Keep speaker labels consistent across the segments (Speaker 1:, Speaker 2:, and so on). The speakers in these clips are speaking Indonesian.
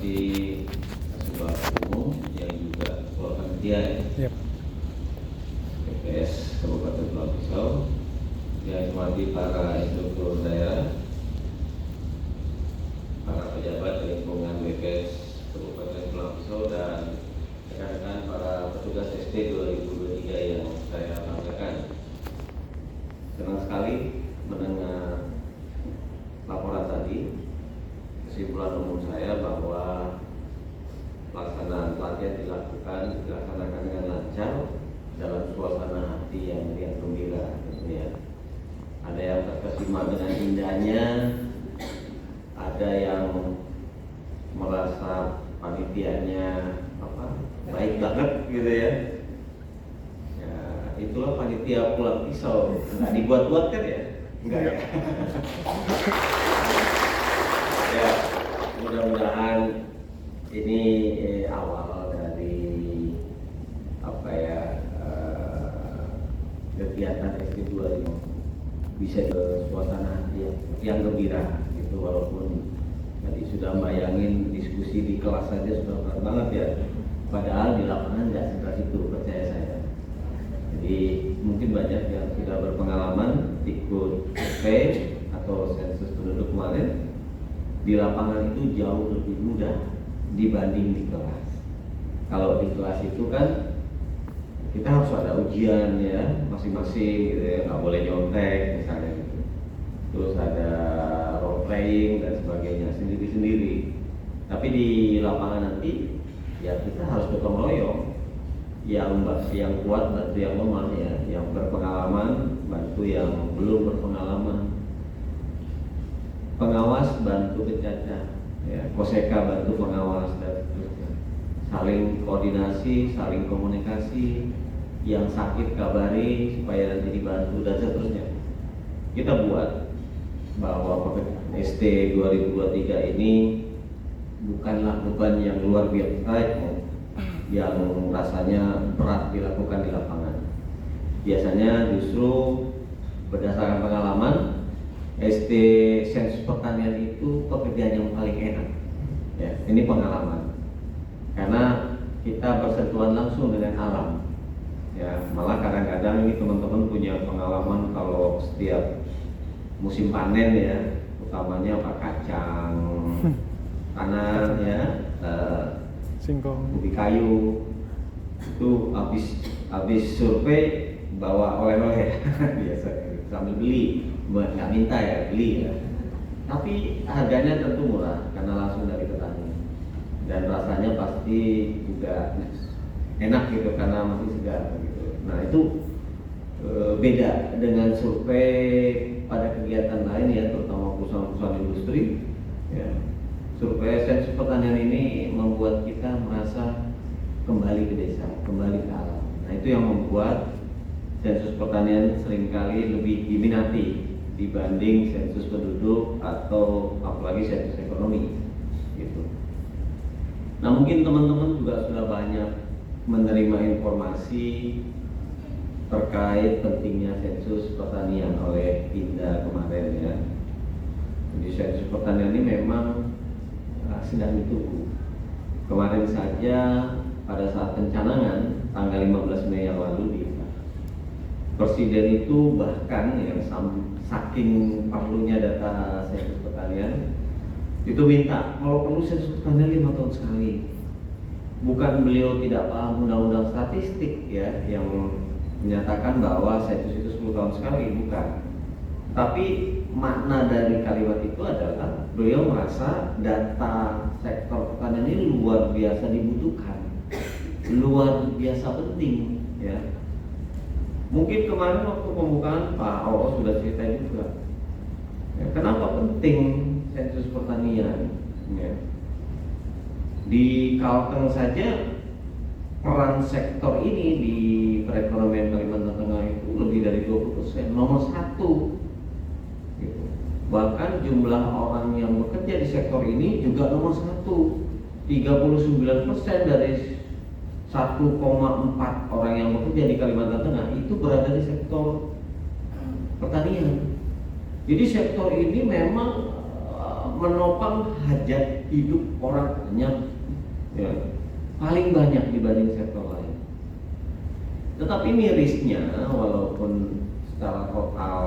Speaker 1: hormati Ketua Umum yang juga Ketua Panitia
Speaker 2: Yep.
Speaker 1: BPS Kabupaten Pulau Pisau, yang hormati para instruktur daerah, para pejabat lingkungan BPS Kabupaten Pulau Pisau, dan rekan-rekan para petugas SD 2023 yang saya banggakan. Senang sekali mendengar laporan tadi. Kesimpulan umum saya bahwa pelaksanaan pelatihan dilaksanakan dengan lancar dalam suasana hati yang riang gembira, tentunya. Ada yang terkesima dengan indahnya, ada yang merasa panitianya baik banget gitu ya. Ya, itulah panitia Pulau Pisau, nggak dibuat-buat kan ya? Enggak ya. Ya, mudah-mudahan ini awal dari kegiatan SD2 ini bisa ke suasana yang gembira gitu, walaupun tadi sudah bayangin diskusi di kelas saja sudah berat banget ya, padahal di lapangan nggak sekeras itu, percaya saya. Jadi mungkin banyak yang sudah berpengalaman ikut survei atau sensus penduduk kemarin. Di lapangan itu jauh lebih mudah dibanding di kelas. Kalau di kelas itu kan kita harus ada ujian ya masing-masing gitu ya, nggak boleh nyontek misalnya gitu. Terus ada role playing dan sebagainya sendiri-sendiri. Tapi di lapangan nanti ya kita harus gotong royong, yang kuat bantu yang lemah ya, yang berpengalaman bantu yang belum berpengalaman, pengawas bantu penjajah ya, koseka bantu pengawas, dan seterusnya. Saling koordinasi, saling komunikasi, yang sakit kabari supaya nanti dibantu dan seterusnya. Kita buat bahwa SD 2023 ini bukanlah beban yang luar biasa yang rasanya berat dilakukan di lapangan. Biasanya justru berdasarkan pengalaman, SD sensus pertanian itu pekerjaan yang paling enak ya, ini pengalaman, karena kita bersentuhan langsung dengan alam ya. Malah kadang-kadang ini teman-teman punya pengalaman kalau setiap musim panen ya, utamanya kacang kanan ya,
Speaker 2: singkong,
Speaker 1: ubi kayu, itu habis survei bawa oleh-oleh biasa sambil beli, nggak minta ya, beli ya. Tapi harganya tentu murah karena langsung dari petani, dan rasanya pasti juga enak gitu karena masih segar gitu. Nah itu beda dengan survei pada kegiatan lain ya, terutama perusahaan-perusahaan industri ya. Survei sensus pertanian ini membuat kita merasa kembali ke desa, kembali ke alam. Nah itu yang membuat sensus pertanian seringkali lebih diminati dibanding sensus penduduk atau apalagi sensus ekonomi gitu. Nah mungkin teman-teman juga sudah banyak menerima informasi terkait pentingnya sensus pertanian oleh Pinda kemarin ya. Jadi sensus pertanian ini memang sedang ditunggu. Kemarin saja pada saat pencanangan tanggal 15 Mei yang lalu di Presiden itu bahkan yang saking perlunya data sensus pertanian itu minta kalau perlu sensus pertanian 5 tahun sekali. Bukan beliau tidak paham undang-undang statistik ya yang menyatakan bahwa sensus itu 10 tahun sekali, bukan. Tapi makna dari kalimat itu adalah beliau merasa data sektor pertanian ini luar biasa dibutuhkan, luar biasa penting ya. Mungkin kemarin waktu pembukaan Pak Oo sudah cerita juga ya, kenapa penting sensus pertanian ya. Di Kalteng saja peran sektor ini di perekonomian Kalimantan Tengah itu lebih dari 20%, nomor 1 gitu. Bahkan jumlah orang yang bekerja di sektor ini juga nomor 1, 39% dari 1,4 orang yang bekerja di Kalimantan Tengah itu berada di sektor pertanian. Jadi sektor ini memang menopang hajat hidup orang banyak, ya, paling banyak dibanding sektor lain. Tetapi mirisnya, walaupun secara total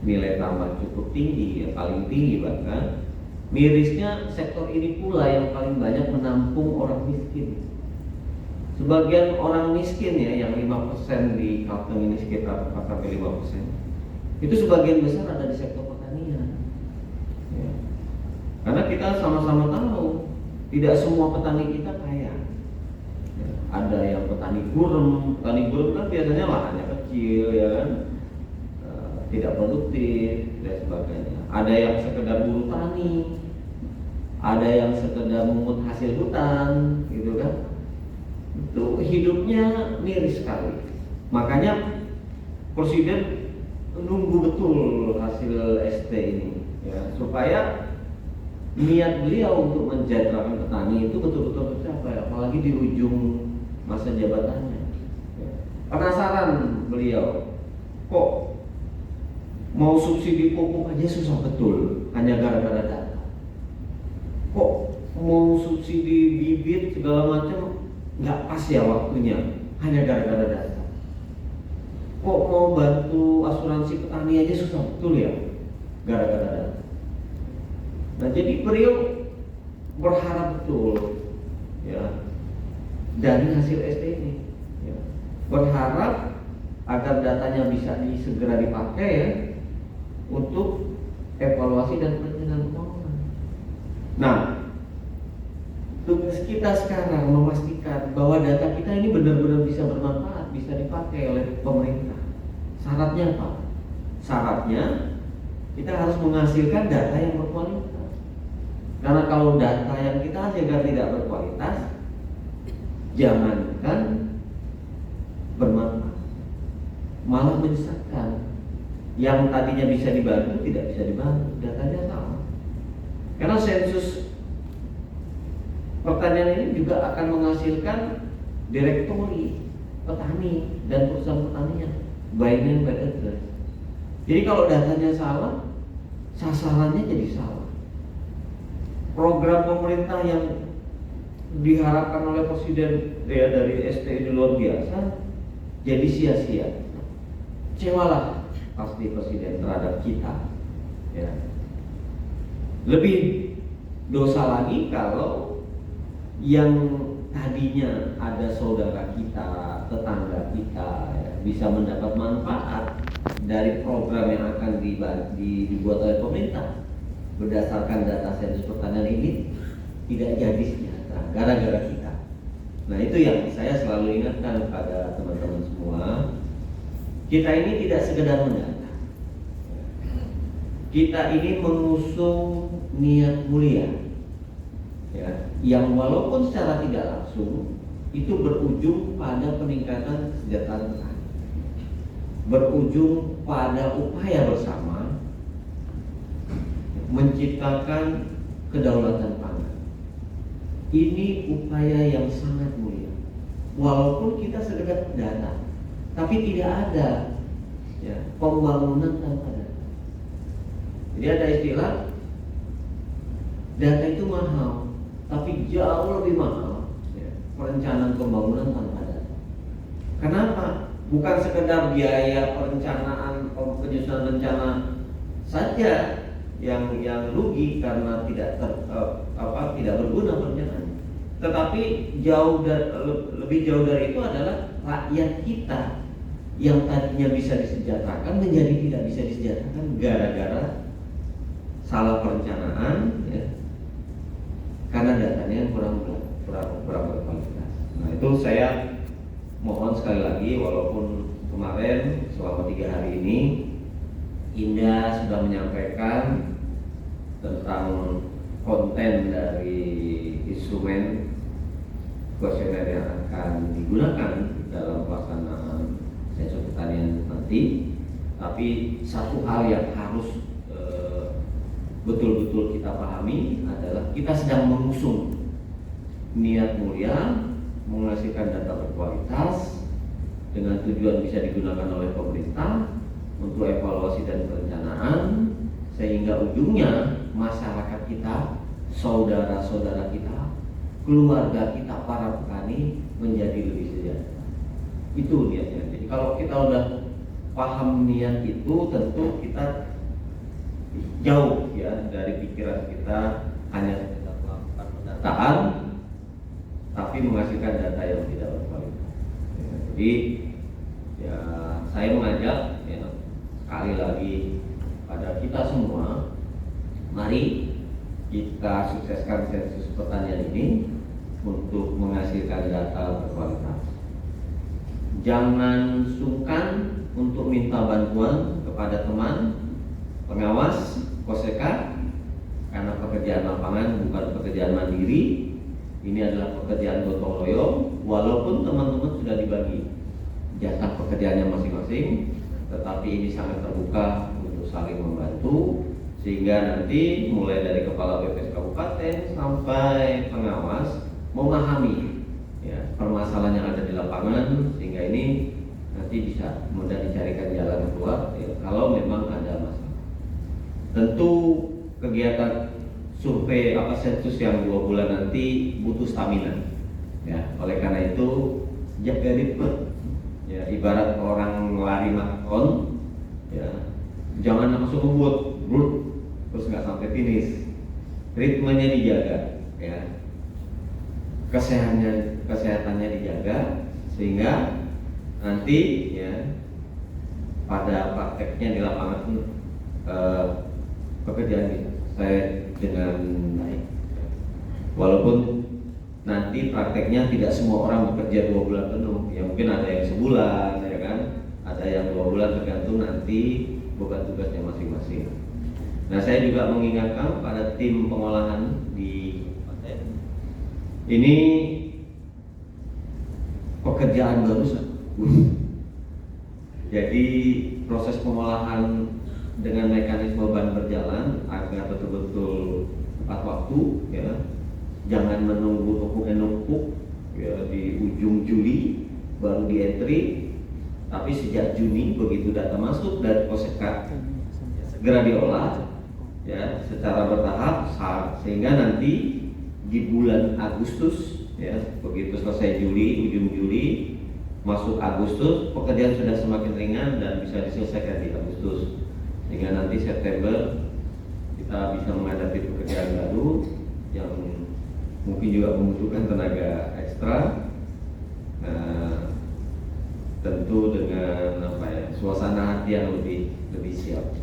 Speaker 1: nilai tambah cukup tinggi, ya, paling tinggi bahkan, mirisnya sektor ini pula yang paling banyak menampung orang miskin. Sebagian orang miskin ya, yang 5% di Kalteng ini sekitar 4-5%, itu sebagian besar ada di sektor pertanian. Ya. Karena kita sama-sama tahu, tidak semua petani kita kaya. Ya. Ada yang petani gurem kan biasanya lahannya kecil, ya kan, tidak produktif dan sebagainya. Ada yang sekedar buruh tani, ada yang sekedar memungut hasil hutan, gitu kan. Itu hidupnya miris sekali. Makanya Presiden nunggu betul hasil ST ini, ya, supaya niat beliau untuk mensejahterakan petani itu betul-betul tercapai, apalagi di ujung masa jabatannya. Ya. Penasaran beliau, kok mau subsidi pupuk aja susah betul hanya gara-gara data. Kok mau subsidi bibit segala macam nggak pas ya waktunya hanya gara-gara data. Kok mau bantu asuransi petani aja susah betul ya gara-gara data. Nah, jadi beliau berharap betul, ya, dari hasil ST ini, ya, berharap agar datanya bisa segera dipakai, ya, untuk evaluasi dan perencanaan pembangunan. Nah, tugas kita sekarang memastikan bahwa data kita ini benar-benar bisa bermanfaat, bisa dipakai oleh pemerintah. Syaratnya apa? Syaratnya kita harus menghasilkan data yang berkualitas. Karena kalau data yang kita hasilkan tidak berkualitas, jangankan bermanfaat, malah menyesatkan. Yang tadinya bisa dibantu tidak bisa dibantu, datanya salah. Karena sensus pertanian ini juga akan menghasilkan direktori petani dan perusahaan pertanian, by name by address. Jadi kalau datanya salah, sasarannya jadi salah. Program pemerintah yang diharapkan oleh Presiden, ya, dari ST ini luar biasa, jadi sia-sia. Kecewalah pasti Presiden terhadap kita, ya. Lebih dosa lagi kalau yang tadinya ada saudara kita, tetangga kita, ya, bisa mendapat manfaat dari program yang akan dibuat oleh pemerintah berdasarkan data sensus pertanian ini, tidak jadi sejahtera gara-gara kita. Nah, itu yang saya selalu ingatkan kepada teman-teman semua. Kita ini tidak sekedar mendata, kita ini mengusung niat mulia, ya, yang walaupun secara tidak langsung itu berujung pada peningkatan kesejahteraan petani, berujung pada upaya bersama menciptakan kedaulatan pangan. Ini upaya yang sangat mulia. Walaupun kita sekedar data, tapi tidak ada, ya, pembangunan tanpa data. Jadi ada istilah data itu mahal, tapi jauh lebih mahal, ya, perencanaan pembangunan tanpa data. Kenapa? Bukan sekedar biaya perencanaan, penyusunan rencana saja yang rugi karena tidak berguna perencanaan, tetapi lebih jauh dari itu adalah rakyat kita yang tadinya bisa disejahterakan menjadi tidak bisa disejahterakan gara-gara salah perencanaan, ya, karena datanya yang kurang berkualitas. Nah, itu saya mohon sekali lagi, walaupun kemarin selama 3 hari ini Indah sudah menyampaikan tentang konten dari instrumen kuesioner yang akan digunakan dalam pelaksanaan sensus pertanian nanti, tapi satu hal yang harus betul-betul kita pahami adalah kita sedang mengusung niat mulia menghasilkan data berkualitas dengan tujuan bisa digunakan oleh pemerintah untuk evaluasi dan perencanaan, sehingga ujungnya masyarakat kita, saudara-saudara kita, keluarga kita, para petani menjadi lebih sejahtera. Itu niatnya. Jadi kalau kita udah paham niat itu, tentu kita jauh ya dari pikiran kita hanya sekedar melakukan pendataan, tapi menghasilkan data yang tidak berkualitas. Ya, jadi ya saya mengajak ya, sekali lagi pada kita semua, mari kita sukseskan sensus pertanian ini untuk menghasilkan data berkualitas. Jangan sungkan untuk minta bantuan kepada teman, pengawas, koseka, karena pekerjaan lapangan bukan pekerjaan mandiri. Ini adalah pekerjaan gotong royong, walaupun teman-teman sudah dibagi jatah pekerjaannya masing-masing, tetapi ini sangat terbuka untuk saling membantu, sehingga nanti mulai dari kepala BPS Kabupaten sampai pengawas memahami ya, permasalahan yang ada di lapangan, sehingga ini nanti bisa mudah dicarikan jalan keluar ya, kalau memang ada masalah. Tentu kegiatan survei sensus yang 2 bulan nanti butuh stamina ya, oleh karena itu jaga ritme ya, ibarat orang lari maraton ya, jangan langsung ngebut terus nggak sampai finish, ritmenya dijaga ya, kesehatannya dijaga, sehingga nanti ya pada prakteknya di lapangan pekerjaan saya dengan baik. Walaupun nanti prakteknya tidak semua orang bekerja 2 bulan penuh, ya mungkin ada yang sebulan, ya kan, ada yang 2 bulan, tergantung nanti bukan tugasnya masing-masing. Nah, saya juga mengingatkan pada tim pengolahan di kabupaten ini pekerjaan baru. Jadi proses pengolahan dengan mekanisme ban berjalan agar betul-betul tepat waktu ya, jangan menunggu numpuk ya, di ujung Juli baru di entry, tapi sejak Juni begitu data masuk dari Koseka ya, segera diolah ya secara bertahap, sehingga nanti di bulan Agustus ya, begitu selesai Juli, ujung Juli masuk Agustus, pekerjaan sudah semakin ringan dan bisa diselesaikan di Agustus, sehingga nanti September kita bisa menghadapi pekerjaan baru yang mungkin juga membutuhkan tenaga ekstra, tentu dengan suasana hati yang lebih siap.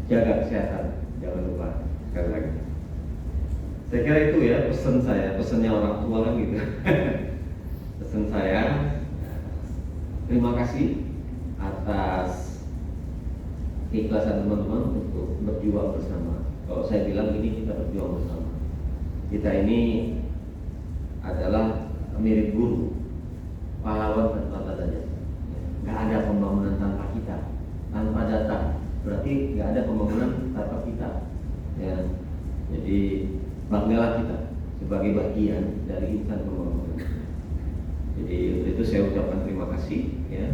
Speaker 1: Jaga kesehatan, jangan lupa sekali lagi. Saya kira itu ya pesannya orang tua kan gitu. Pesan saya, terima kasih atas keikhlasan teman-teman untuk berjuang bersama. Kalau saya bilang ini kita berjuang bersama. Kita ini adalah mirip guru, pahlawan tanpa tanda jasa. Nggak ada pembangunan tanpa kita, tanpa data. Berarti nggak ada pembangunan tanpa kita. Ya, jadi banggalah kita sebagai bagian dari insan pembangunan. Jadi untuk itu saya ucapkan terima kasih ya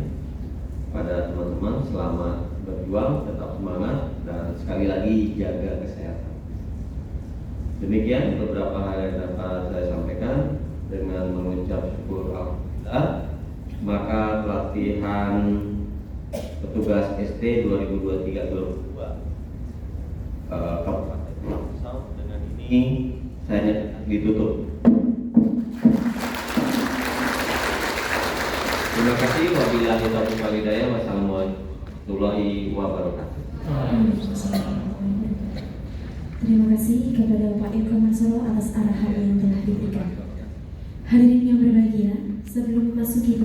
Speaker 1: pada teman-teman, selamat berjuang, tetap semangat, dan sekali lagi jaga kesehatan. Demikian beberapa hal yang dapat saya sampaikan. Dengan mengucap syukur alhamdulillah, maka pelatihan petugas ST 2023-2022 Kabupaten Pusau dengan ini saya ditutup. Terima kasih. Wabillahi taufiq wal hidayah. Wassalamualaikum warahmatullahi wabarakatuh.
Speaker 3: Terima kasih kepada Pak Eko Mansoro atas arahan yang telah diberikan. Hadirin yang berbahagia, sebelum memasuki